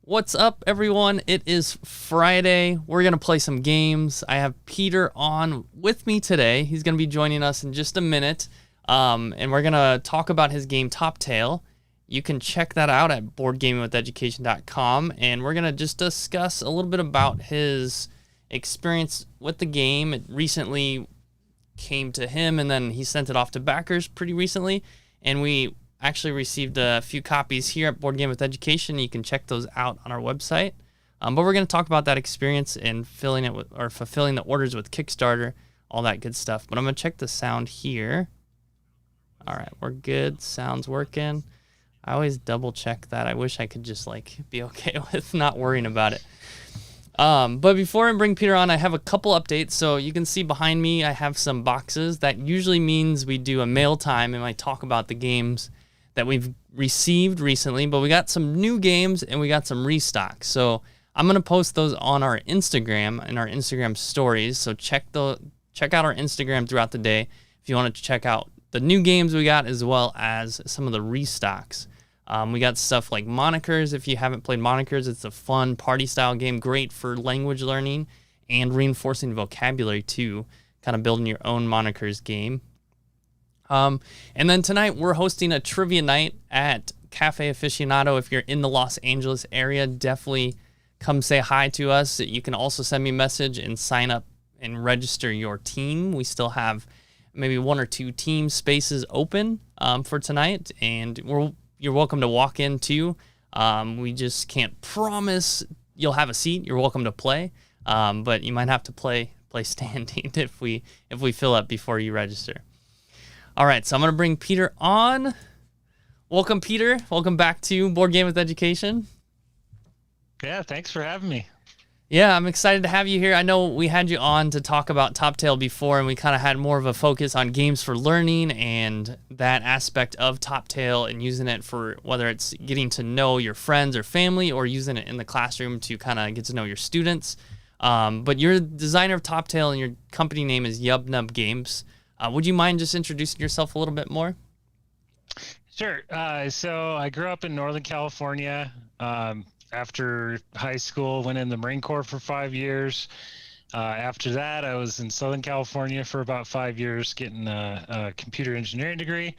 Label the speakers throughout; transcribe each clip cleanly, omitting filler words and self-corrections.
Speaker 1: What's up, everyone? It is Friday. We're going to play some games. I have Peter on with me today. He's going to be joining us in just a minute, and we're going to talk about his game, Toptail. You can check that out at boardgamingwitheducation.com, and we're going to just discuss a little bit about his experience with the game. It recently came to him, and then he sent it off to backers pretty recently, and we actually received a few copies here at Board Game with Education. You can check those out on our website. But we're going to talk about that experience and fulfilling the orders with Kickstarter, all that good stuff. But I'm going to check the sound here. All right, we're good. Sound's working. I always double check that. I wish I could just be okay with not worrying about it. But before I bring Peter on, I have a couple updates. So you can see behind me, I have some boxes. That usually means we do a mail time and I talk about the games that we've received recently, but we got some new games and we got some restock. So I'm going to post those on our Instagram and our Instagram stories. So check out our Instagram throughout the day if you want to check out the new games we got as well as some of the restocks. We got stuff like Monikers. If you haven't played Monikers, it's a fun party style game, great for language learning and reinforcing vocabulary too, kind of building your own Monikers game. And then tonight we're hosting a trivia night at Cafe Aficionado. If you're in the Los Angeles area, definitely come say hi to us. You can also send me a message and sign up and register your team. We still have maybe one or two team spaces open for tonight, and you're welcome to walk in too. We just can't promise you'll have a seat. You're welcome to play, but you might have to play standing if we fill up before you register. All right, so I'm going to bring Peter on. Welcome, Peter. Welcome back to Board Game with Education.
Speaker 2: Yeah, thanks for having me.
Speaker 1: Yeah, I'm excited to have you here. I know we had you on to talk about Toptail before, and we kind of had more of a focus on games for learning and that aspect of Toptail and using it for whether it's getting to know your friends or family or using it in the classroom to kind of get to know your students. But you're the designer of Toptail, and your company name is Yub Nub Games. Would you mind just introducing yourself a little bit more?
Speaker 2: Sure. So I grew up in Northern California. After high school, went in the Marine Corps for 5 years. After that, I was in Southern California for about 5 years, getting a computer engineering degree.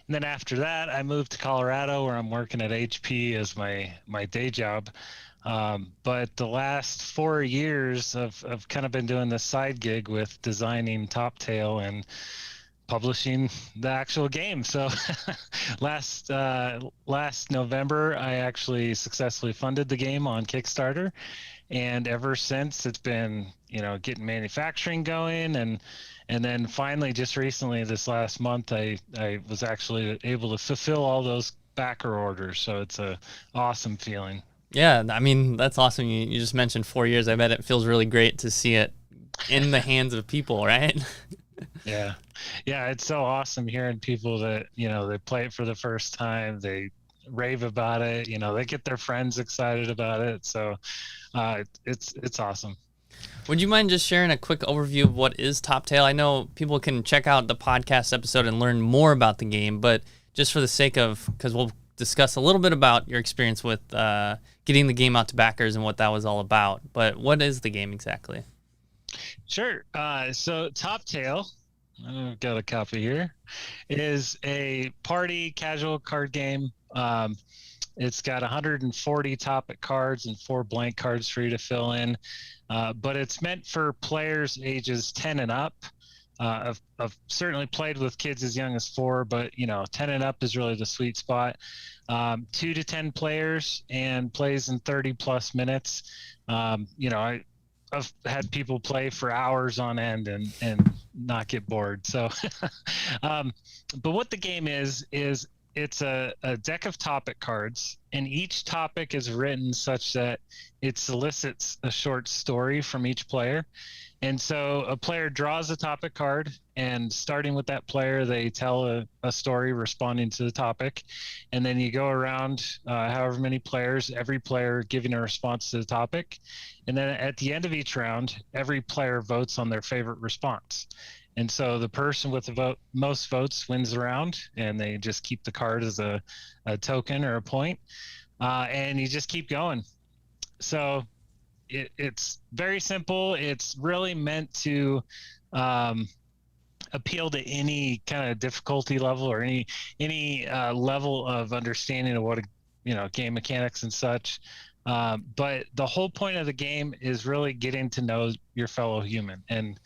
Speaker 2: And then after that, I moved to Colorado, where I'm working at HP as my day job. But the last 4 years, I've kind of been doing this side gig with designing Toptail and publishing the actual game. So last November, I actually successfully funded the game on Kickstarter. And ever since, it's been, getting manufacturing going. And then finally, just recently, this last month, I was actually able to fulfill all those backer orders. So it's a awesome feeling.
Speaker 1: Yeah, I mean, that's awesome. You just mentioned 4 years. I bet it feels really great to see it in the hands of people, right?
Speaker 2: Yeah, it's so awesome hearing people that, they play it for the first time. They rave about it. They get their friends excited about it. So it's awesome.
Speaker 1: Would you mind just sharing a quick overview of what is Toptail? I know people can check out the podcast episode and learn more about the game, but just for the sake of, because we'll discuss a little bit about your experience with getting the game out to backers and what that was all about. But what is the game exactly?
Speaker 2: Sure. So Toptail, I've got a copy here, is a party casual card game. It's got 140 topic cards and 4 blank cards for you to fill in. But it's meant for players ages 10 and up. I've certainly played with kids as young as 4, but 10 and up is really the sweet spot. 2 to 10 players and plays in 30 plus minutes. I've had people play for hours on end and not get bored. So, but what the game is it's a deck of topic cards, and each topic is written such that it solicits a short story from each player. And so a player draws a topic card, and starting with that player, they tell a story responding to the topic. And then you go around however many players, every player giving a response to the topic. And then at the end of each round, every player votes on their favorite response. And so the person with the most votes wins the round, and they just keep the card as a token or a point. And you just keep going. So it's very simple. It's really meant to um, appeal to any kind of difficulty level or any level of understanding of what game mechanics and such. But the whole point of the game is really getting to know your fellow human, and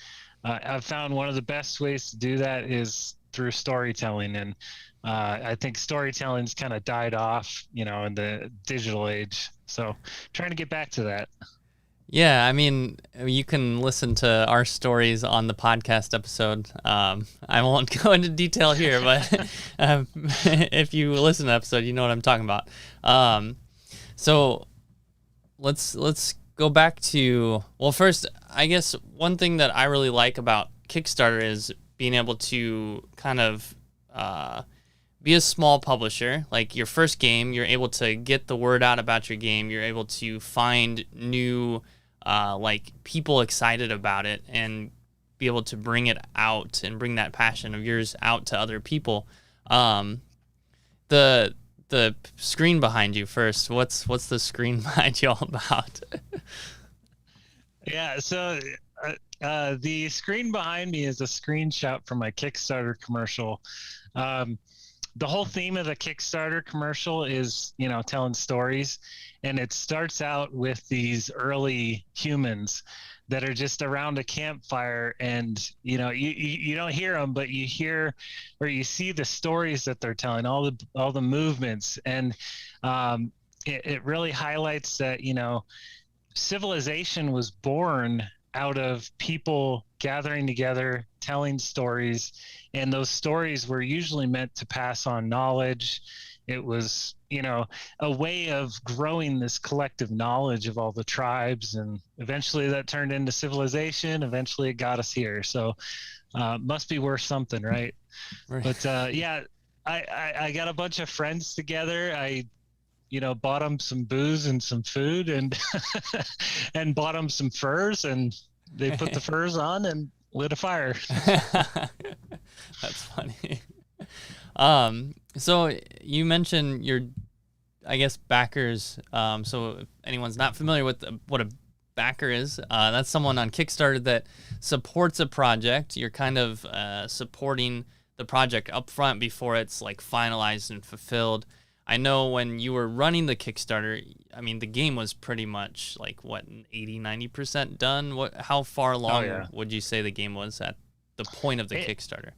Speaker 2: I've found one of the best ways to do that is through storytelling. And I think storytelling's kind of died off, in the digital age. So trying to get back to that.
Speaker 1: Yeah, I mean, you can listen to our stories on the podcast episode. I won't go into detail here, but if you listen to the episode, you know what I'm talking about. So let's go back to, well, first, I guess one thing that I really like about Kickstarter is being able to kind of be a small publisher. Like your first game, you're able to get the word out about your game. You're able to find new like people excited about it and be able to bring it out and bring that passion of yours out to other people. The screen behind you first. What's the screen behind you all about?
Speaker 2: Yeah, so the screen behind me is a screenshot from my Kickstarter commercial. The whole theme of the Kickstarter commercial is, telling stories, and it starts out with these early humans that are just around a campfire, and you don't hear them, but you hear or you see the stories that they're telling, all the movements, and it really highlights that civilization was born out of people gathering together, telling stories, and those stories were usually meant to pass on knowledge. It was, a way of growing this collective knowledge of all the tribes, and eventually that turned into civilization. Eventually it got us here. So must be worth something, right? But yeah, I got a bunch of friends together. I bought them some booze and some food, and and bought them some furs, and they put the furs on and lit a fire.
Speaker 1: That's funny. So you mentioned your, I guess, backers. So if anyone's not familiar with what a backer is, that's someone on Kickstarter that supports a project. You're kind of supporting the project up front before it's like finalized and fulfilled. I know when you were running the Kickstarter, I mean, the game was pretty much like, 80-90% done? How far along would you say the game was at the point of the Kickstarter?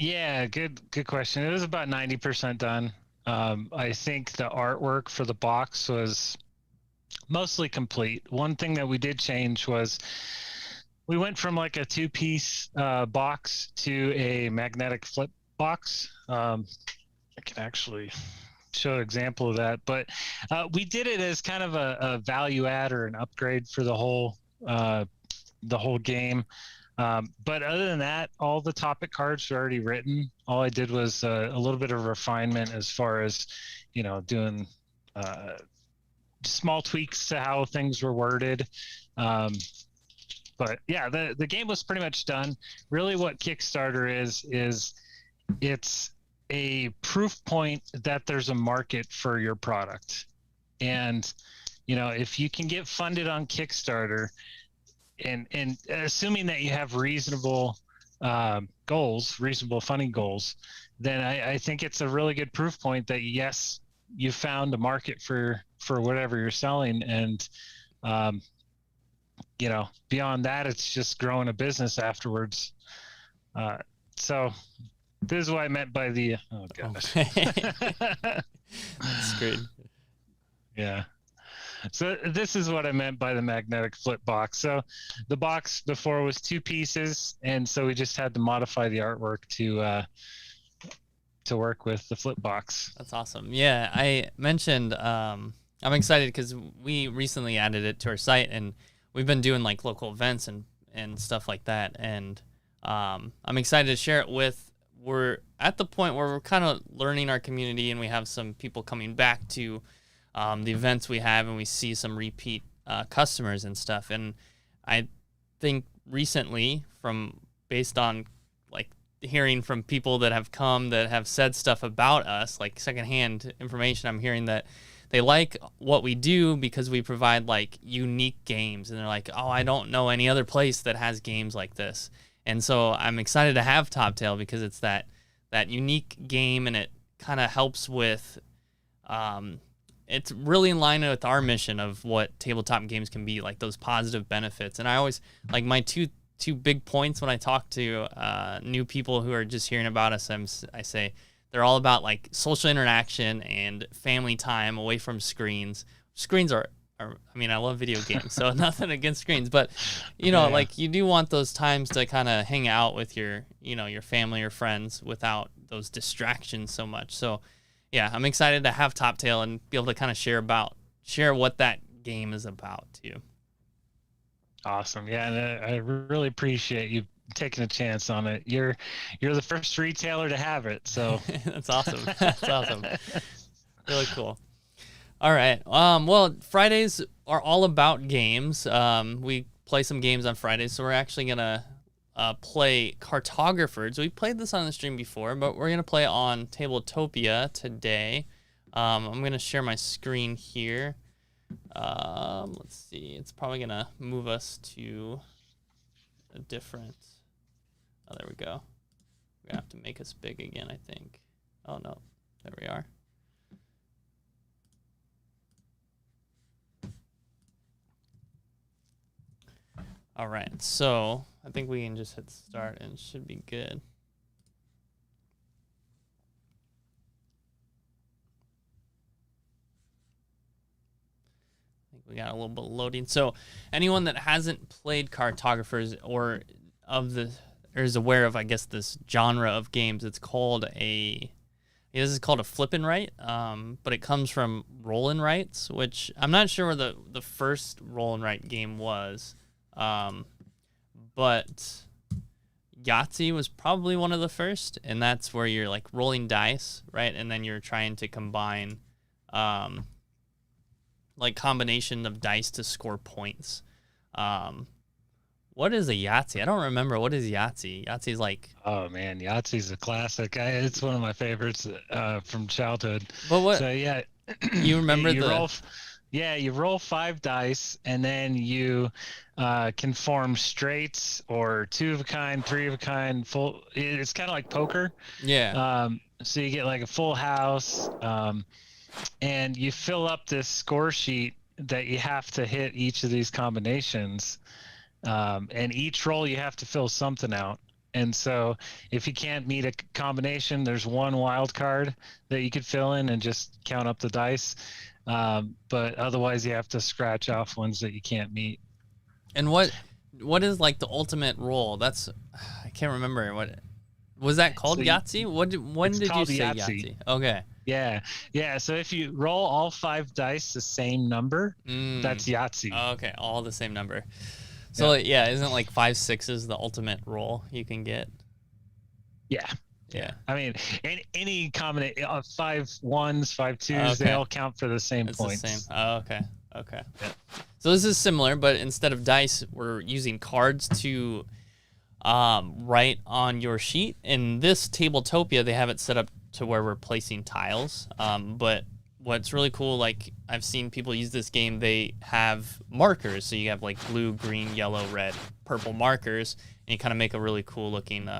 Speaker 2: Yeah, good question. It was about 90% done. I think the artwork for the box was mostly complete. One thing that we did change was we went from like a 2-piece box to a magnetic flip box. I can actually show an example of that, but we did it as kind of a value add or an upgrade for the whole game. But other than that, all the topic cards are already written. All I did was a little bit of refinement as far as, doing small tweaks to how things were worded. But yeah, the game was pretty much done. Really what Kickstarter is it's a proof point that there's a market for your product. And, if you can get funded on Kickstarter, and assuming that you have reasonable goals, reasonable funding goals, then I think it's a really good proof point that yes, you found a market for whatever you're selling. And beyond that, it's just growing a business afterwards. So this is what I meant by the gosh.
Speaker 1: That's great.
Speaker 2: Yeah. So this is what I meant by the magnetic flip box. So the box before was 2 pieces, and so we just had to modify the artwork to work with the flip box.
Speaker 1: That's awesome. Yeah, I mentioned I'm excited because we recently added it to our site, and we've been doing like local events and stuff like that. And I'm excited to share it with. We're at the point where we're kind of learning our community, and we have some people coming back to the events we have, and we see some repeat customers and stuff. And I think recently, based on like hearing from people that have come that have said stuff about us, like secondhand information, I'm hearing that they like what we do because we provide like unique games, and they're like, oh, I don't know any other place that has games like this. And so I'm excited to have Toptail because it's that unique game, and it kind of helps with it's really in line with our mission of what tabletop games can be, like those positive benefits. And I always like my two big points when I talk to new people who are just hearing about us. I say they're all about like social interaction and family time away from screens. Screens are I mean, I love video games, so nothing against screens, but you know, like you do want those times to kind of hang out with your family or friends without those distractions so much. So yeah, I'm excited to have Toptail and be able to kind of share what that game is about too.
Speaker 2: Awesome. Yeah, and I really appreciate you taking a chance on it. You're the first retailer to have it, so
Speaker 1: that's awesome. That's awesome. Really cool. All right. Well, Fridays are all about games. We play some games on Fridays, so we're actually gonna play Cartographers. We played this on the stream before, but we're gonna play on Tabletopia today. I'm gonna share my screen here. Let's see. It's probably gonna move us to a different. Oh, there we go. We're gonna have to make us big again, I think. Oh no, there we are. All right, so I think we can just hit start and it should be good. I think we got a little bit of loading. So anyone that hasn't played Cartographers or is aware of, I guess, this genre of games, this is called a flip and write, but it comes from roll and writes, which I'm not sure where the first roll and write game was. But Yahtzee was probably one of the first, and that's where you're like rolling dice, right? And then you're trying to combine, like combination of dice to score points. What is a Yahtzee? I don't remember. What is Yahtzee? Yahtzee's like...
Speaker 2: Oh, man, Yahtzee's a classic. It's one of my favorites from childhood.
Speaker 1: But what...
Speaker 2: So, yeah.
Speaker 1: You remember
Speaker 2: you roll 5 dice, and then you can form straights or 2 of a kind, 3 of a kind, full. It's kind of like poker.
Speaker 1: Yeah.
Speaker 2: So you get like a full house, and you fill up this score sheet that you have to hit each of these combinations. And each roll you have to fill something out. And so if you can't meet a combination, there's one wild card that you could fill in and just count up the dice. But otherwise you have to scratch off ones that you can't meet.
Speaker 1: And what is like the ultimate roll? I can't remember what was that called. Yahtzee? When did you say Yahtzee? Okay.
Speaker 2: Yeah. So if you roll all 5 dice the same number, that's Yahtzee.
Speaker 1: Oh, okay, all the same number. So yeah, isn't like 5 6s the ultimate roll you can get?
Speaker 2: Yeah. I mean, any combination of 5 1s, 5 2s, they all count for the same points.
Speaker 1: The same. Oh, okay. Yeah. So this is similar, but instead of dice, we're using cards to write on your sheet. In this Tabletopia, they have it set up to where we're placing tiles. But what's really cool, like I've seen people use this game, they have markers. So you have like blue, green, yellow, red, purple markers, and you kind of make a really cool looking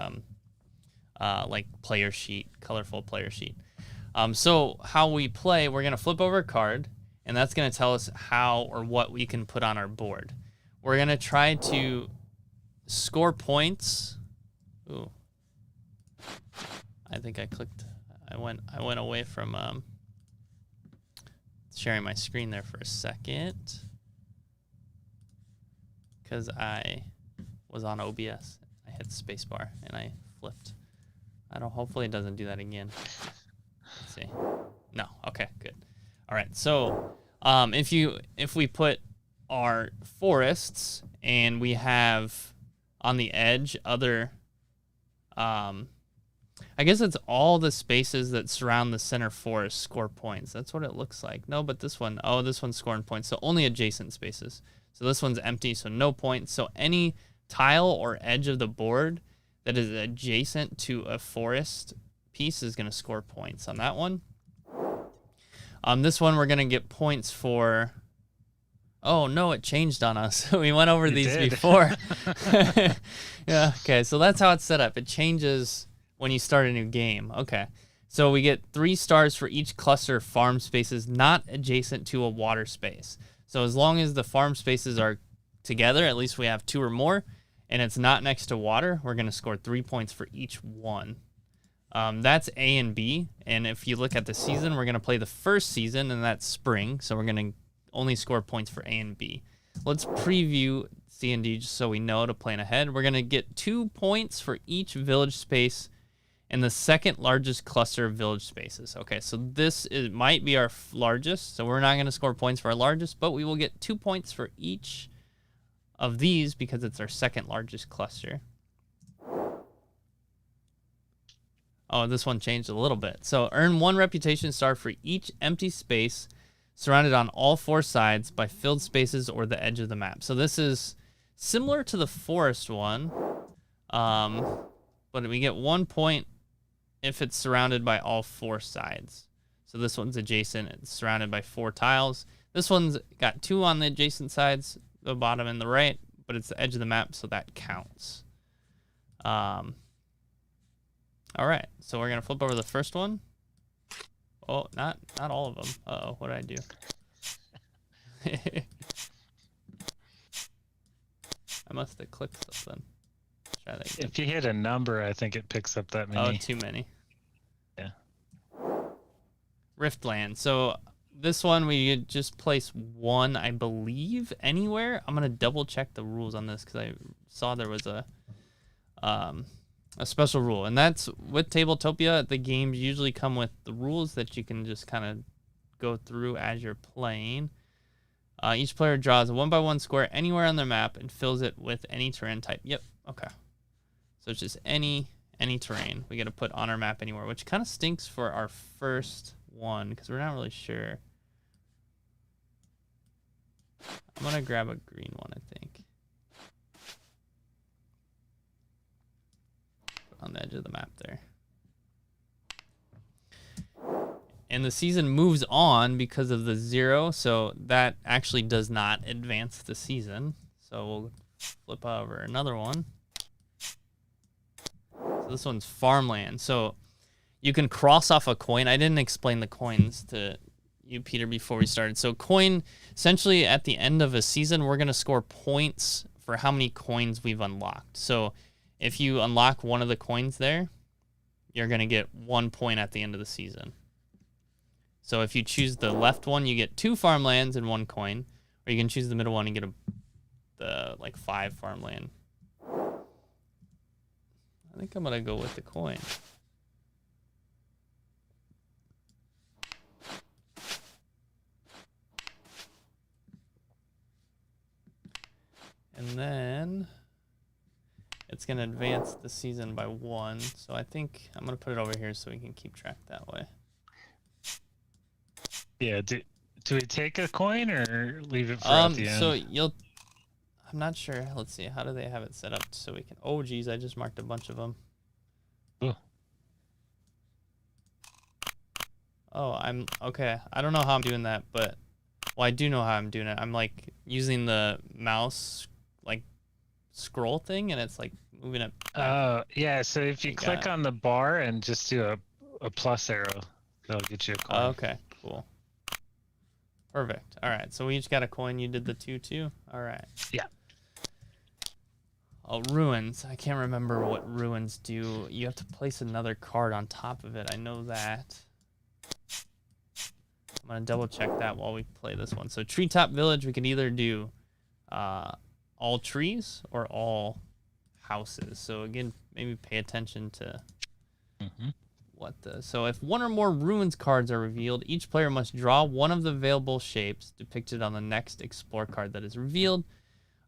Speaker 1: like player sheet, colorful player sheet. So how we play, we're going to flip over a card, and that's going to tell us how or what we can put on our board. We're going to try to score points. Ooh. I think I went away from sharing my screen there for a second because I was on OBS. I hit spacebar and I flipped. Hopefully it doesn't do that again. Let's see. No. Okay, good. All right. So, if we put our forests and we have on the edge other, I guess it's all the spaces that surround the center forest score points. That's what it looks like. No, but this one's scoring points. So only adjacent spaces. So this one's empty, so no points. So any tile or edge of the board that is adjacent to a forest piece is going to score points on that one. This one we're gonna get points for. Oh no, it changed on us. We went over these before. Yeah. Okay. So that's how it's set up. It changes when you start a new game. Okay. So we get 3 stars for each cluster of farm spaces not adjacent to a water space. So as long as the farm spaces are together, at least we have 2 or more, and it's not next to water, we're going to score 3 points for each one. That's A and B. And if you look at the season, we're going to play the first season, and that's spring. So we're going to only score points for A and B. Let's preview C and D just so we know to plan ahead. We're going to get 2 points for each village space and the second largest cluster of village spaces. Okay, so might be our largest, so we're not going to score points for our largest, but we will get 2 points for each of these because it's our second largest cluster. Oh, this one changed a little bit. So earn 1 reputation star for each empty space surrounded on all 4 sides by filled spaces or the edge of the map. So this is similar to the forest one, but we get 1 point if it's surrounded by all 4 sides. So this one's adjacent. It's surrounded by 4 tiles. This one's got 2 on the adjacent sides, the bottom and the right, but it's the edge of the map, so that counts. All right, so we're going to flip over the first one. Oh, not all of them. Uh-oh, what did I do? I must have clicked something.
Speaker 2: If you hit a number, I think it picks up that many.
Speaker 1: Oh, too many.
Speaker 2: Yeah.
Speaker 1: Riftland. So this one we just place 1, I believe, anywhere. I'm gonna double check the rules on this because I saw there was a special rule, and that's with Tabletopia. The games usually come with the rules that you can just kind of go through as you're playing. Each player draws a 1x1 square anywhere on their map and fills it with any terrain type. Yep. Okay. So it's just any terrain we got to put on our map anywhere, which kind of stinks for our first one because we're not really sure. I'm going to grab a green one, I think. On the edge of the map there. And the season moves on because of the 0, so that actually does not advance the season. So we'll flip over another one. So this one's farmland. So you can cross off a coin. I didn't explain the coins to you, Peter, before we started. So coin, essentially at the end of a season, we're going to score points for how many coins we've unlocked. So if you unlock one of the coins there, you're going to get 1 point at the end of the season. So if you choose the left one, you get 2 farmlands and 1 coin. Or you can choose the middle one and get the 5 farmland. I think I'm going to go with the coin. And then it's going to advance the season by 1. So I think I'm going to put it over here so we can keep track that way.
Speaker 2: Yeah, do we take a coin or leave it for at the end?
Speaker 1: So I'm not sure. Let's see. How do they have it set up so we can... Oh, geez, I just marked a bunch of them.
Speaker 2: Ooh.
Speaker 1: Oh, okay. I don't know how I'm doing that, but... Well, I do know how I'm doing it. I'm, using the mouse, scroll thing, and it's, moving it back.
Speaker 2: Oh, yeah. So if you click on the bar and just do a plus arrow, that'll get you a coin.
Speaker 1: Okay, cool. Perfect. All right, so we each got a coin. You did the 2 too? All right.
Speaker 2: Yeah.
Speaker 1: Oh, ruins. I can't remember what ruins do. You have to place another card on top of it. I know that. I'm going to double check that while we play this one. So Treetop Village, we can either do all trees or all houses. So again, maybe pay attention to so if 1 or more ruins cards are revealed, each player must draw one of the available shapes depicted on the next explore card that is revealed.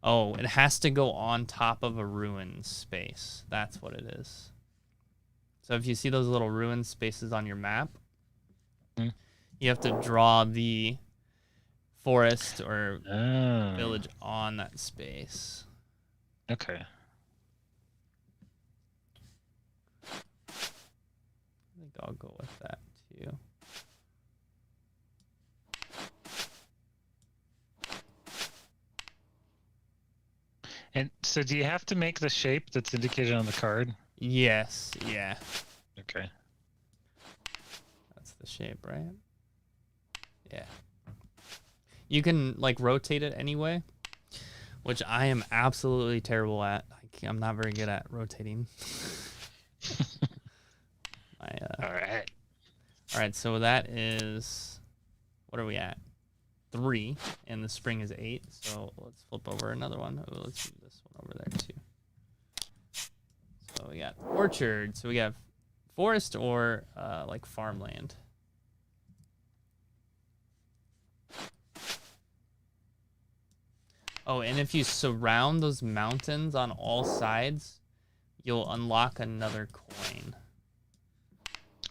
Speaker 1: Oh, it has to go on top of a ruin space. That's what it is. So if you see those little ruin spaces on your map, you have to draw the forest or village on that space.
Speaker 2: Okay.
Speaker 1: I think I'll go with that too.
Speaker 2: And so do you have to make the shape that's indicated on the card?
Speaker 1: Yes, yeah.
Speaker 2: Okay.
Speaker 1: That's the shape, right? Yeah. You can like rotate it anyway, which I am absolutely terrible at. I'm not very good at rotating.
Speaker 2: All right.
Speaker 1: All right, so that is, what are we at? 3, and the spring is 8. So let's flip over another one. Oh, let's move this one over there too. So we got orchard. So we got forest or like farmland. Oh, and if you surround those mountains on all sides, you'll unlock another coin.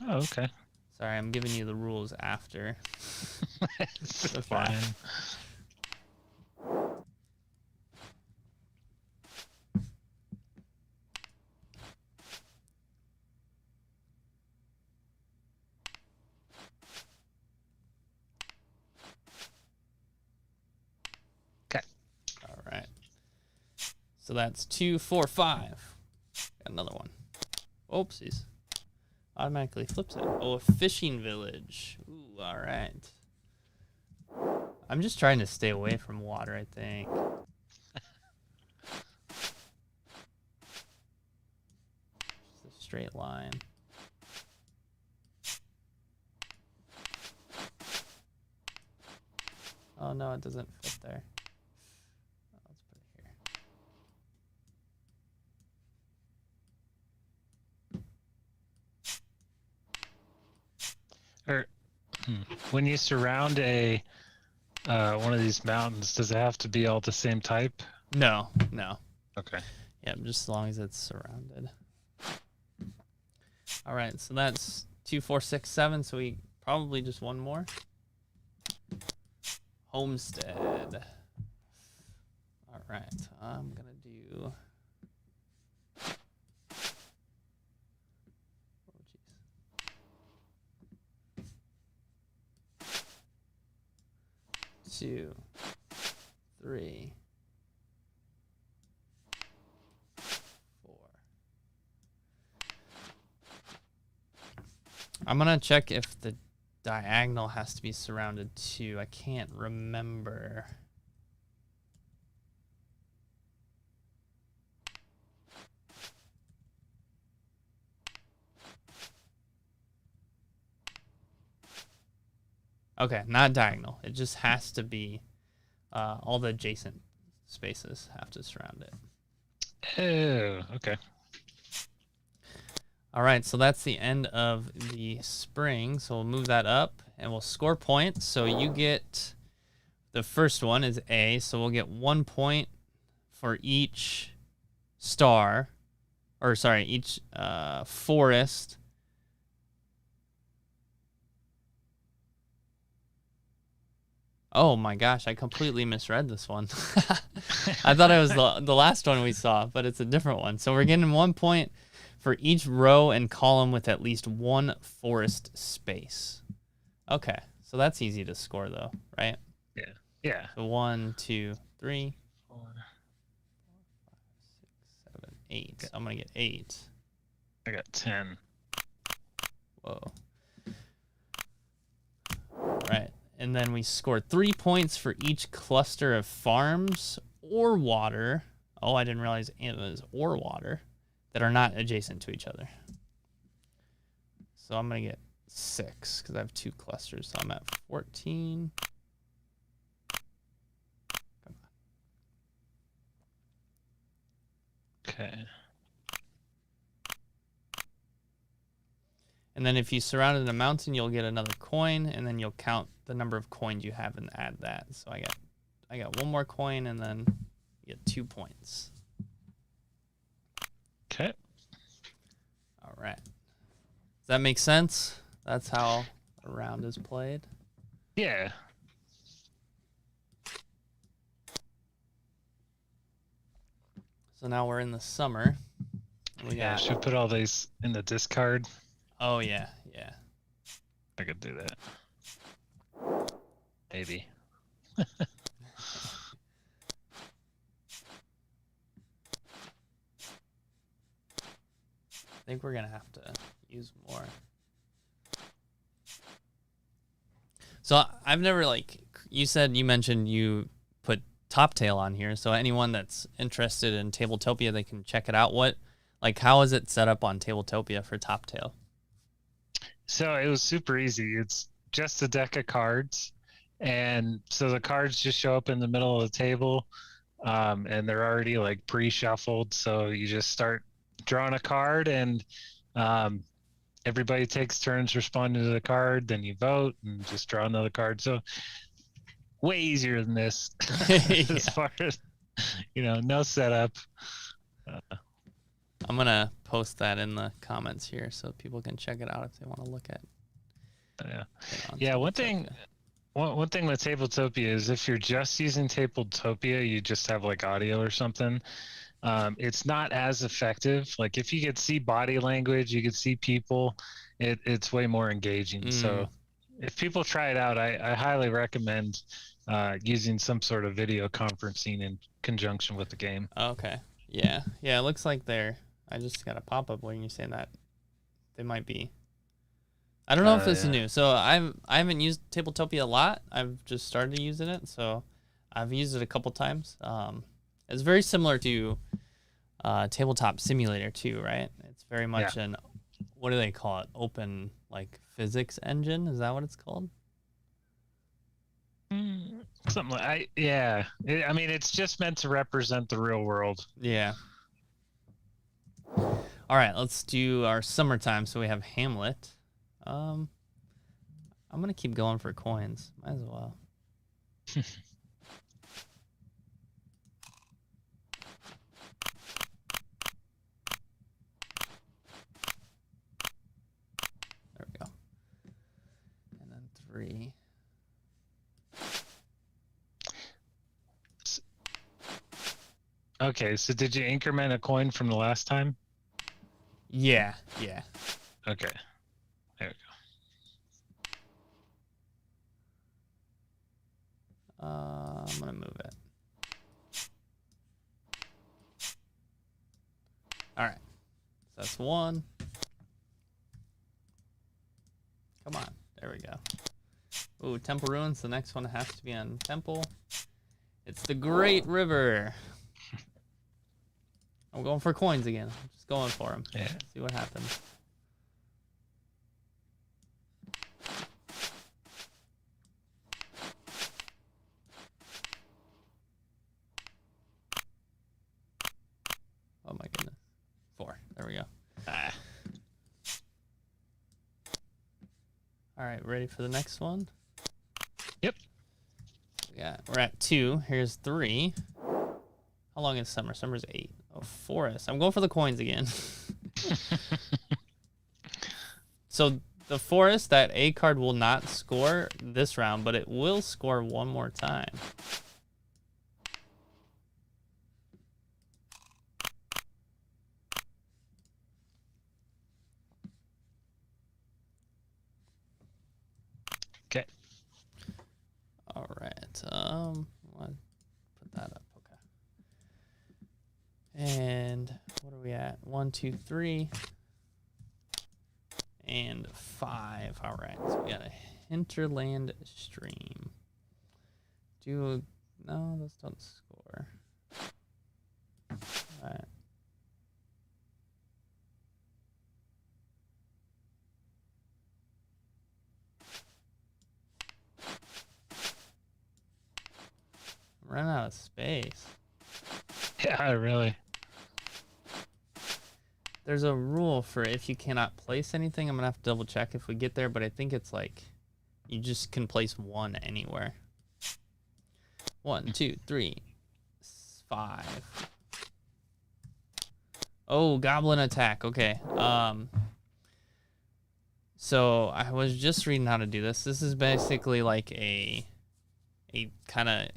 Speaker 2: Oh, okay.
Speaker 1: Sorry, I'm giving you the rules after.
Speaker 2: It's fine. Okay.
Speaker 1: All right. So that's 2, 4, 5. Got another one. Oopsies. Automatically flips it. Oh, a fishing village. Ooh, all right. I'm just trying to stay away from water, I think. Just a straight line. Oh, no, it doesn't fit there. Let's put it here.
Speaker 2: Or when you surround a one of these mountains, does it have to be all the same type?
Speaker 1: No, no.
Speaker 2: Okay.
Speaker 1: Yeah, just as long as it's surrounded. All right, so that's 2, 4, 6, 7. So we probably just one more. Homestead. All right, I'm gonna do. Oh, jeez. 2, 3, 4. I'm gonna check if the diagonal has to be surrounded too. I can't remember. Okay, not diagonal. It just has to be all the adjacent spaces have to surround it.
Speaker 2: Oh, okay.
Speaker 1: All right, so that's the end of the spring. So we'll move that up and we'll score points. So you get, the first one is A. So we'll get 1 point for each star, or sorry, each forest. Oh my gosh, I completely misread this one. I thought it was the last one we saw, but it's a different one. So we're getting 1 point for each row and column with at least one forest space. Okay, so that's easy to score though, right?
Speaker 2: Yeah. Yeah.
Speaker 1: So 1, 2, 3,
Speaker 2: 4,
Speaker 1: 5, 6, 7, 8. So I'm gonna get 8.
Speaker 2: I got 10.
Speaker 1: Whoa. All right. And then we scored 3 points for each cluster of farms or water. Oh, I didn't realize it was or water that are not adjacent to each other. So I'm going to get 6 because I have 2 clusters. So I'm at 14. Come on.
Speaker 2: Okay.
Speaker 1: And then if you surrounded a mountain, you'll get another coin, and then you'll count the number of coins you have and add that. So I got 1 more coin, and then you get 2 points.
Speaker 2: Okay.
Speaker 1: All right. Does that make sense? That's how a round is played.
Speaker 2: Yeah.
Speaker 1: So now we're in the summer.
Speaker 2: Yeah, should we put all these in the discard?
Speaker 1: Oh, yeah, yeah.
Speaker 2: I could do that. Maybe.
Speaker 1: think we're gonna have to use more. So I've never you mentioned you put Toptail on here. So anyone that's interested in Tabletopia, they can check it out. How is it set up on Tabletopia for Toptail?
Speaker 2: So it was super easy. It's just a deck of cards. And so the cards just show up in the middle of the table, and they're already like pre-shuffled. So you just start drawing a card, and everybody takes turns responding to the card. Then you vote and just draw another card. So way easier than this, as far as no setup.
Speaker 1: I'm gonna post that in the comments here so people can check it out if they want to look at.
Speaker 2: Yeah. One thing with Tabletopia is if you're just using Tabletopia, you just have like audio or something. It's not as effective. Like if you could see body language, you could see people, it's way more engaging. So if people try it out, I highly recommend using some sort of video conferencing in conjunction with the game.
Speaker 1: Okay. Yeah. It looks like I just got a pop-up when you say that they might be. I don't know if this is new. So I haven't used Tabletopia a lot. I've just started using it, so I've used it a couple times. It's very similar to Tabletop Simulator too, right? It's very much an, what do they call it? Open physics engine? Is that what it's called?
Speaker 2: Something like I mean, it's just meant to represent the real world.
Speaker 1: Yeah. All right, let's do our summertime. So we have Hamlet. I'm gonna keep going for coins. Might as well. There we go. And then 3.
Speaker 2: Okay, so did you increment a coin from the last time?
Speaker 1: Yeah.
Speaker 2: Okay. There we go.
Speaker 1: I'm gonna move it. All right. So that's 1. Come on. There we go. Ooh, Temple Ruins. The next one has to be on Temple. It's the Great River. I'm going for coins again. I'm just going for them.
Speaker 2: Yeah.
Speaker 1: See what happens. Oh my goodness. 4. There we go. All right, ready for the next one?
Speaker 2: Yep.
Speaker 1: We're at 2. Here's 3. How long is summer? Summer's 8. Oh, forest. I'm going for the coins again. So the forest, that A card will not score this round, but it will score one more time.
Speaker 2: Okay.
Speaker 1: All right. I'll put that up. And what are we at? 1, 2, 3, and 5. All right, so we got a hinterland stream. No, those don't score. All right. I'm running out of space.
Speaker 2: Yeah, really.
Speaker 1: There's a rule for if you cannot place anything. I'm going to have to double check if we get there, but I think it's you just can place 1 anywhere. 1, 2, 3, 5. Oh, Goblin Attack. Okay. So I was just reading how to do this. This is basically like a kind of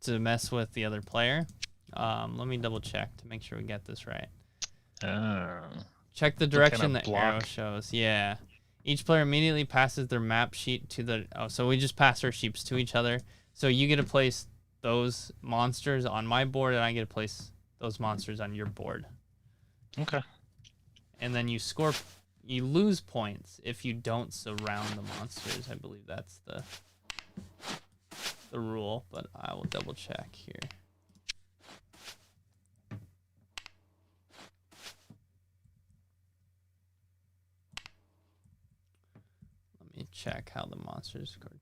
Speaker 1: to mess with the other player. Let me double check to make sure we get this right. Check the direction the arrow shows. Yeah. Each player immediately passes their map sheet to the... Oh, so we just pass our sheets to each other. So you get to place those monsters on my board, and I get to place those monsters on your board.
Speaker 2: Okay.
Speaker 1: and then you score. You lose points if you don't surround the monsters. I believe that's the rule, but I will double check here. Let me check how the monsters scored.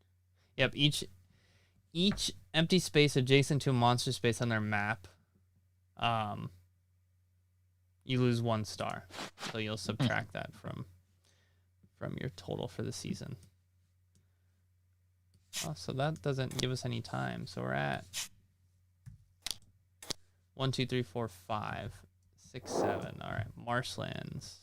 Speaker 1: Yep, each empty space adjacent to a monster space on their map, you lose 1 star. So you'll subtract that from your total for the season. Oh, so that doesn't give us any time. So we're at 1, 2, 3, 4, 5, 6, 7. All right, marshlands.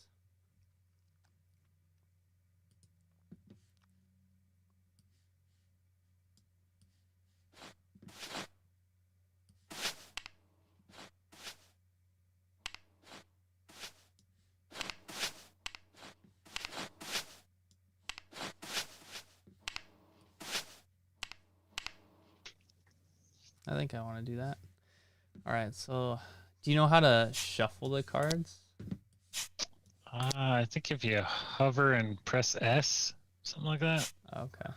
Speaker 1: I think I want to do that. All right, so do you know how to shuffle the cards?
Speaker 2: I think if you hover and press S, something like that.
Speaker 1: Okay.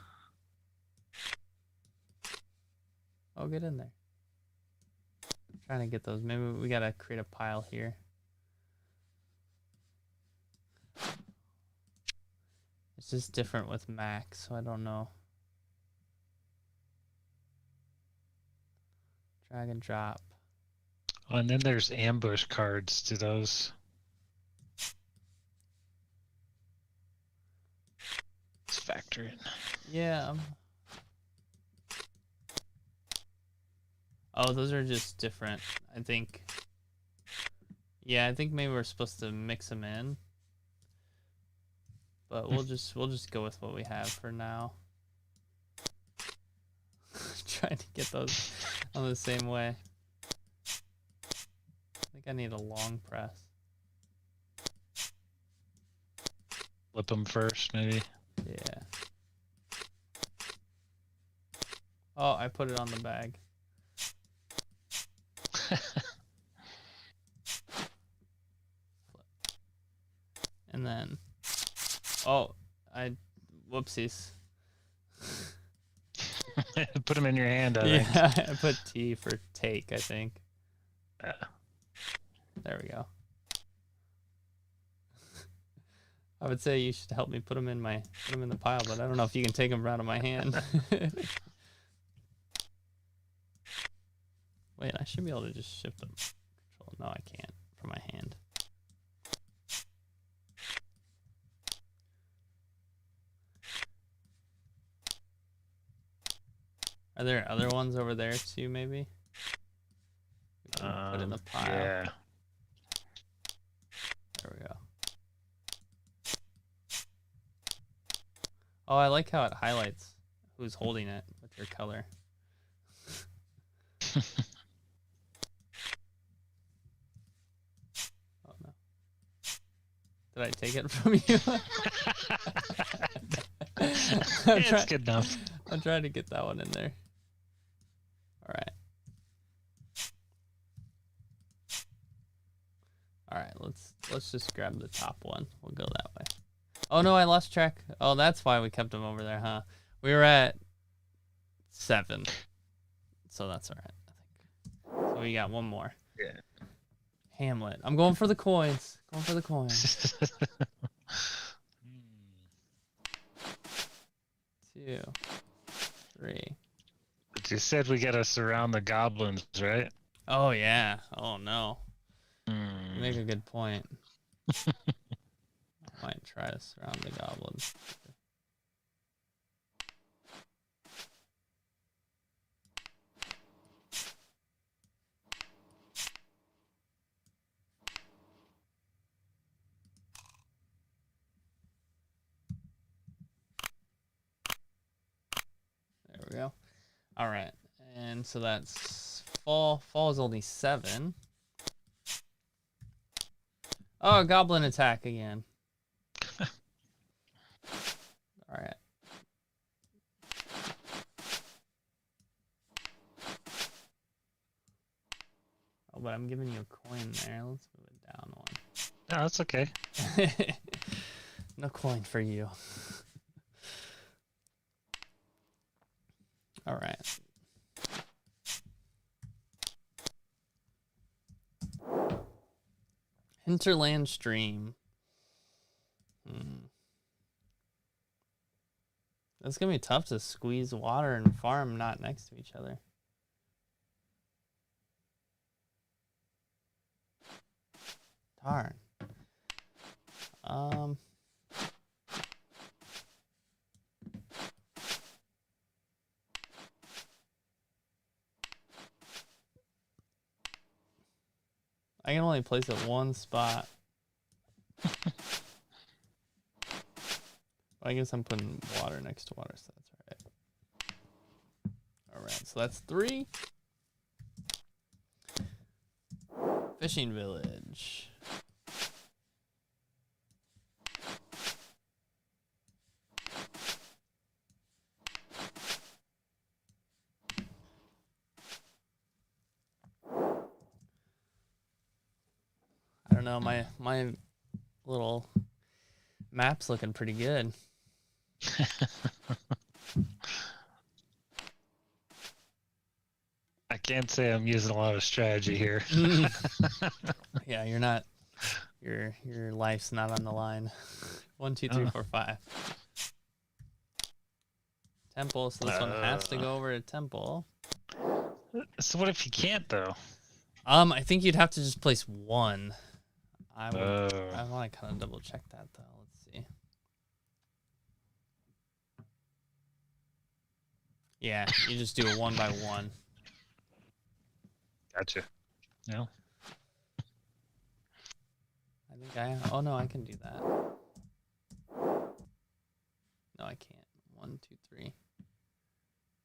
Speaker 1: Oh, get in there. I'm trying to get those. Maybe we got to create a pile here. It's just different with Mac, so I don't know. Drag and drop.
Speaker 2: Oh, and then there's ambush cards to those. Let's factor in.
Speaker 1: Yeah. Oh, those are just different. I think. Yeah, I think maybe we're supposed to mix them in. But we'll just go with what we have for now. Trying to get those on the same way. I think I need a long press.
Speaker 2: Flip them first, maybe.
Speaker 1: Yeah. Oh, I put it on the bag. And then, whoopsies.
Speaker 2: Put them in your hand, I think.
Speaker 1: Yeah, I put T for take, I think. There we go. I would say you should help me put them in the pile, but I don't know if you can take them out of my hand. Wait, I should be able to just shift them. Control. No, I can't from my hand. Are there other ones over there too, maybe? We can put in the pile.
Speaker 2: Yeah.
Speaker 1: There we go. Oh, I like how it highlights who's holding it with your color. Oh no. Did I take it from you?
Speaker 2: It's good enough.
Speaker 1: I'm trying to get that one in there. All right. All right, let's just grab the top one. We'll go that way. Oh no, I lost track. Oh, that's why we kept them over there, huh? We were at 7. So that's all right, I think. So we got one more.
Speaker 2: Yeah.
Speaker 1: Hamlet. I'm going for the coins. Going for the coins. 2, 3.
Speaker 2: But you said we gotta surround the goblins, right?
Speaker 1: Oh yeah. Oh no. You make a good point. I might try to surround the goblins. There we go. All right. And so that's fall. Fall is only 7. Oh, Goblin Attack again. All right. Oh, but I'm giving you a coin there. Let's move it down one.
Speaker 2: No, that's okay.
Speaker 1: No coin for you. All right. Hinterland Stream. It's going to be tough to squeeze water and farm not next to each other. Darn. I can only place it one spot. I guess I'm putting water next to water, so that's all right. All right, so that's 3. Fishing village. I don't know, my little map's looking pretty good.
Speaker 2: I can't say I'm using a lot of strategy here.
Speaker 1: Yeah, you're not. Your life's not on the line. 1, 2, 3, 4, 5. Temple. So this one has to go over to temple.
Speaker 2: So what if you can't though?
Speaker 1: I think you'd have to just place 1. I want to kind of double check that though. Let's see. Yeah, you just do a 1 by 1.
Speaker 2: Gotcha. No.
Speaker 1: I think oh no, I can do that. No, I can't. 1, 2, 3.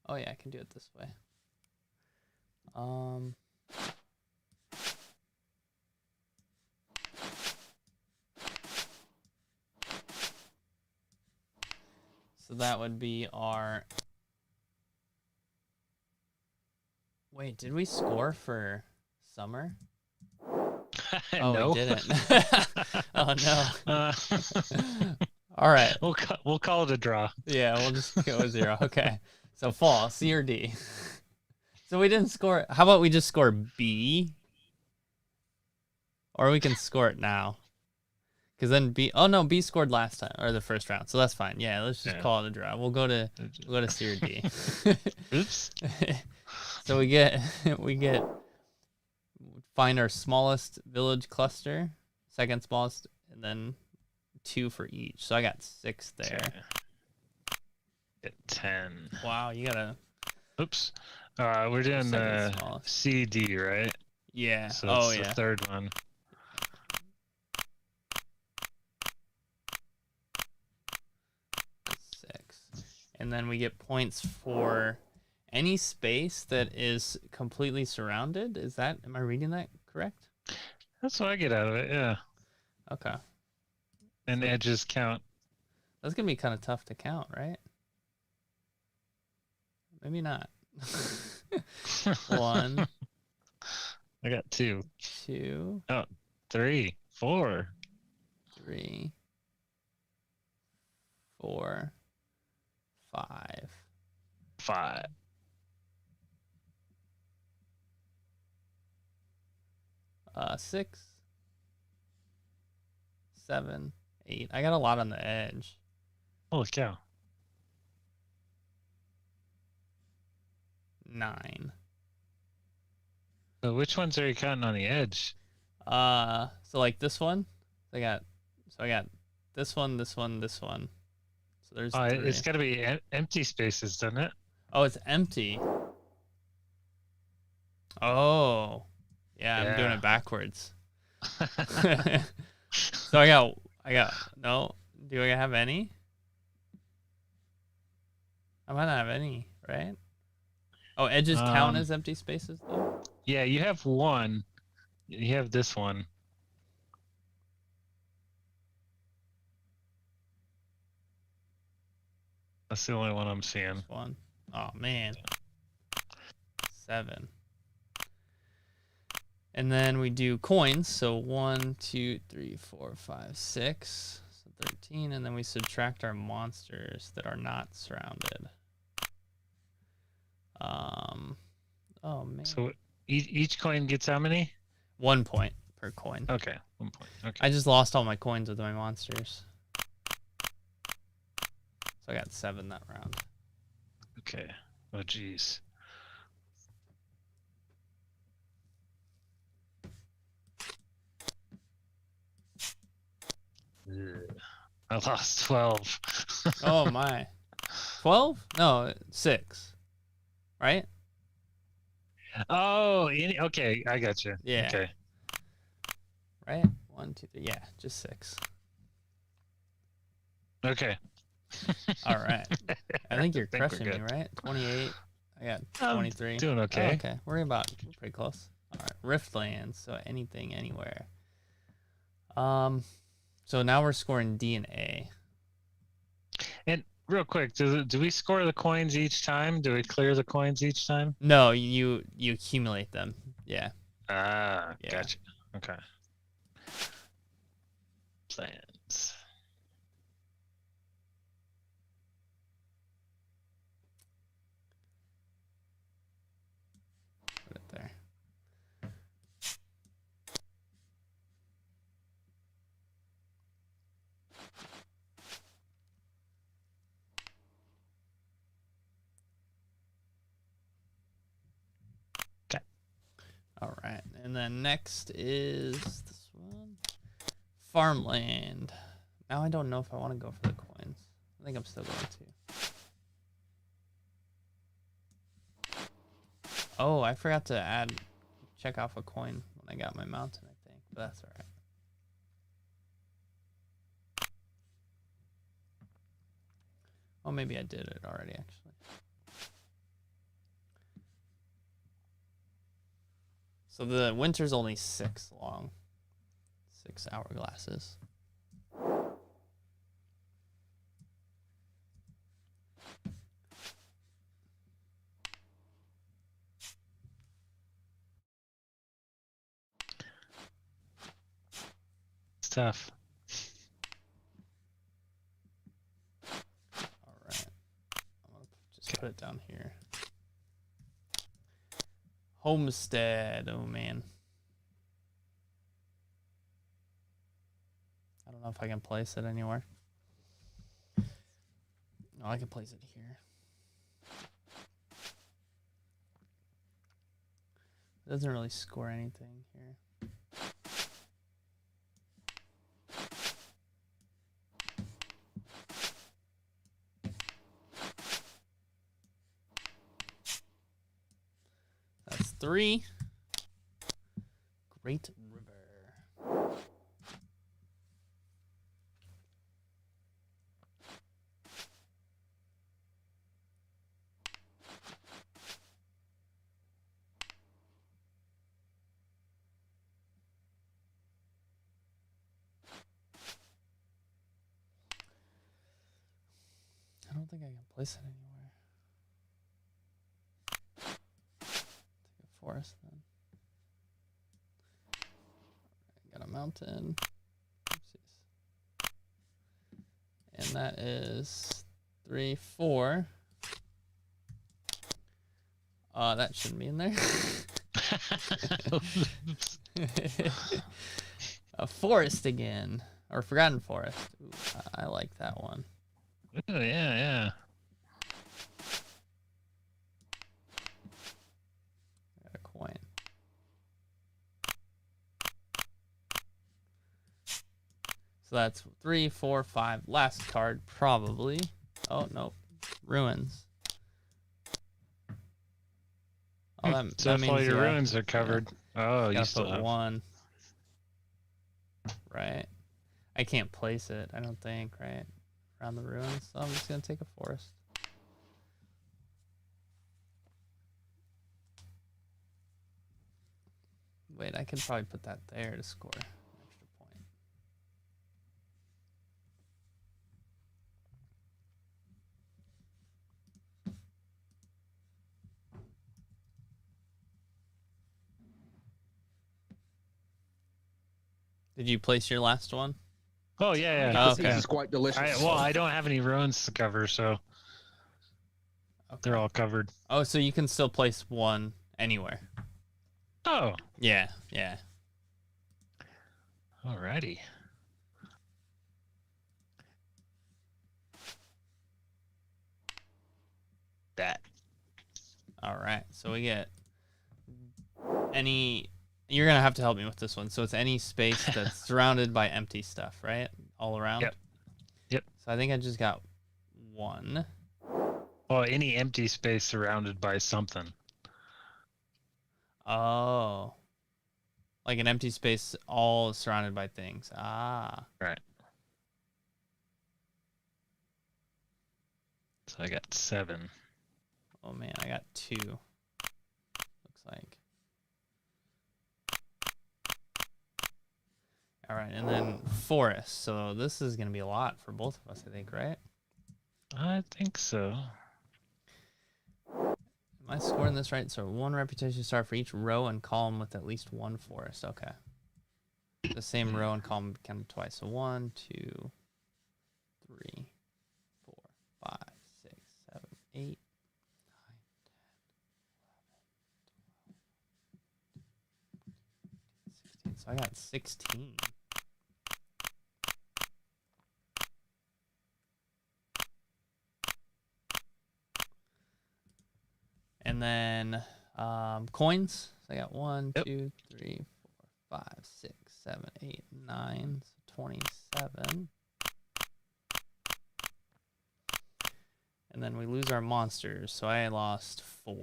Speaker 1: Oh yeah, I can do it this way. So that would be our. Wait, did we score for summer? Oh,
Speaker 2: No.
Speaker 1: we didn't. Oh no. All right.
Speaker 2: We'll call it a draw.
Speaker 1: Yeah, we'll just go with 0. Okay. So fall, C or D. So we didn't score. How about we just score B? Or we can score it now. Because then B. Oh no, B scored last time or the first round, so that's fine. Yeah, let's just call it a draw. We'll go to C or D.
Speaker 2: Oops.
Speaker 1: So we get find our smallest village cluster, second smallest, and then 2 for each. So I got 6 there.
Speaker 2: Okay. Get 10.
Speaker 1: Wow, you gotta.
Speaker 2: Oops. We're doing the CD, right?
Speaker 1: Yeah.
Speaker 2: So it's the third one.
Speaker 1: 6. And then we get points for any space that is completely surrounded. Am I reading that correct?
Speaker 2: That's what I get out of it, yeah.
Speaker 1: Okay.
Speaker 2: And edges count.
Speaker 1: That's going to be kind of tough to count, right? Maybe not. 1.
Speaker 2: I got 2.
Speaker 1: 2.
Speaker 2: Oh, 3. 4.
Speaker 1: 3. 4. 5.
Speaker 2: 5.
Speaker 1: 6. 7. 8. I got a lot on the edge.
Speaker 2: Holy cow.
Speaker 1: 9.
Speaker 2: So which ones are you counting on the edge?
Speaker 1: So like this one, I got this one, this one, this one. So there's 3.
Speaker 2: It's got to be empty spaces, doesn't it?
Speaker 1: Oh, it's empty. Oh, yeah, I'm doing it backwards. So I got no. Do I have any? I might not have any, right? Oh, edges count as empty spaces though?
Speaker 2: Yeah, you have 1. You have this one. That's the only one I'm seeing.
Speaker 1: This one. Oh man. 7. And then we do coins. So 1, 2, 3, 4, 5, 6. So 13. And then we subtract our monsters that are not surrounded. Oh, man.
Speaker 2: So each coin gets how many?
Speaker 1: 1 point per coin.
Speaker 2: Okay, 1 point. Okay.
Speaker 1: I just lost all my coins with my monsters. So I got 7 that round.
Speaker 2: Okay. Oh, geez. Ugh. I lost 12.
Speaker 1: Oh, my. 12? No, 6. Right?
Speaker 2: Oh, okay. I got you.
Speaker 1: Yeah.
Speaker 2: Okay.
Speaker 1: Right? 1, 2, 3. Yeah, just 6.
Speaker 2: Okay.
Speaker 1: All right. I think you're
Speaker 2: we're
Speaker 1: crushing me,
Speaker 2: good.
Speaker 1: right? 28. I got
Speaker 2: I'm
Speaker 1: 23.
Speaker 2: doing okay.
Speaker 1: Oh, okay. We're pretty close. All right. Riftlands. So anything, anywhere. So now we're scoring D and A.
Speaker 2: And real quick, do we score the coins each time? Do we clear the coins each time?
Speaker 1: No, you accumulate them. Yeah.
Speaker 2: Ah,
Speaker 1: Yeah.
Speaker 2: gotcha. Okay. Plans.
Speaker 1: Put it there.
Speaker 2: Okay.
Speaker 1: All right. And then next is this one. Farmland. Now I don't know if I want to go for the coins. I think I'm still going to. Oh, I forgot to check off a coin when I got my mountain, I think. But that's all right. Oh, maybe I did it already, actually. So the winter's only 6 long. 6 hourglasses.
Speaker 2: It's tough.
Speaker 1: All right. I'm going to just put it down here. Homestead. Oh, man. I don't know if I can place it anywhere. No, I can place it here. It doesn't really score anything here. That's 3. Great River. I don't think I can place it anywhere. Take a forest then. Got a mountain. Oopsies. And that is 3, 4. That shouldn't be in there. A forest again. Or Forgotten Forest. Ooh, I like that one.
Speaker 2: Ooh, yeah.
Speaker 1: Got a coin. So that's 3, 4, 5. Last card, probably. Oh, nope. Ruins. Oh,
Speaker 2: So
Speaker 1: that
Speaker 2: if all
Speaker 1: means,
Speaker 2: your
Speaker 1: yeah,
Speaker 2: ruins are covered.
Speaker 1: Yeah.
Speaker 2: Oh, you
Speaker 1: Gotta
Speaker 2: still
Speaker 1: put
Speaker 2: have
Speaker 1: 1. Right. I can't place it, I don't think, right? Around the ruins. So I'm just gonna take a forest. Wait, I could probably put that there to score an extra point. Did you place your last one?
Speaker 2: Oh yeah.
Speaker 1: Oh,
Speaker 3: This is quite delicious.
Speaker 2: I don't have any ruins to cover, so they're all covered.
Speaker 1: Oh, so you can still place one anywhere.
Speaker 2: Oh,
Speaker 1: Yeah.
Speaker 2: alrighty. That.
Speaker 1: All right. So we get any. You're gonna have to help me with this one. So it's any space that's surrounded by empty stuff, right? All around.
Speaker 2: Yep.
Speaker 1: So I think I just got one.
Speaker 2: Well, any empty space surrounded by something.
Speaker 1: Oh. Like an empty space all surrounded by things. Ah.
Speaker 2: Right. So I got 7.
Speaker 1: Oh man, I got 2. Looks like. All right, and then forest. So this is gonna be a lot for both of us, I think, right?
Speaker 2: I think so.
Speaker 1: Am I scoring this right? So 1 reputation star for each row and column with at least 1 forest. Okay. The same row and column count twice. So 1, 2, 3, 4, 5, 6, 7, 8, 9, 10, 11, 12, 16. So I got 16. And then coins. So I got 1, 2, 3, 4, 5, 6, 7, 8, 9, so 27. And then we lose our monsters, so I lost 4.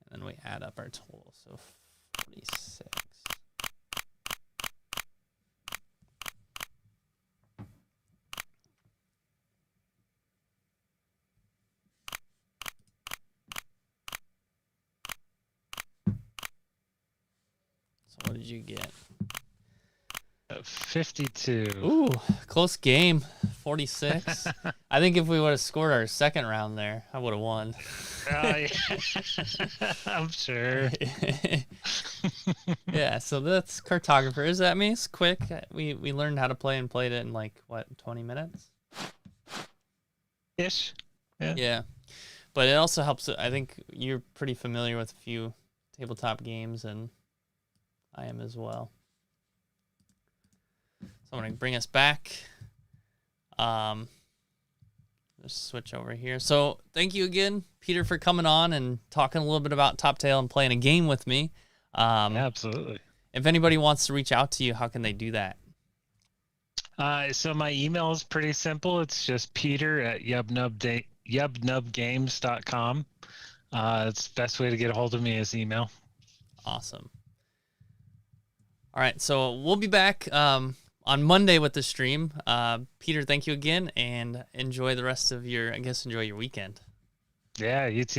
Speaker 1: And then we add up our total, so 46. What did you get?
Speaker 2: 52.
Speaker 1: Ooh, close game. 46. I think if we would have scored our second round there, I would have won.
Speaker 2: Yeah. I'm sure.
Speaker 1: Yeah, so that's Cartographers. I mean, it's quick. We learned how to play and played it in like, what, 20 minutes?
Speaker 2: Ish.
Speaker 1: Yeah. But it also helps. I think you're pretty familiar with a few tabletop games, and I am as well. So I'm going to bring us back. Just switch over here. So thank you again, Peter, for coming on and talking a little bit about Toptail and playing a game with me.
Speaker 2: Yeah, absolutely.
Speaker 1: If anybody wants to reach out to you, how can they do that?
Speaker 2: So my email is pretty simple. It's just peter@yubnubgames.com. It's the best way to get a hold of me is email.
Speaker 1: Awesome. All right, so we'll be back on Monday with the stream. Peter, thank you again, and enjoy the rest of your, enjoy your weekend.
Speaker 2: Yeah, you too.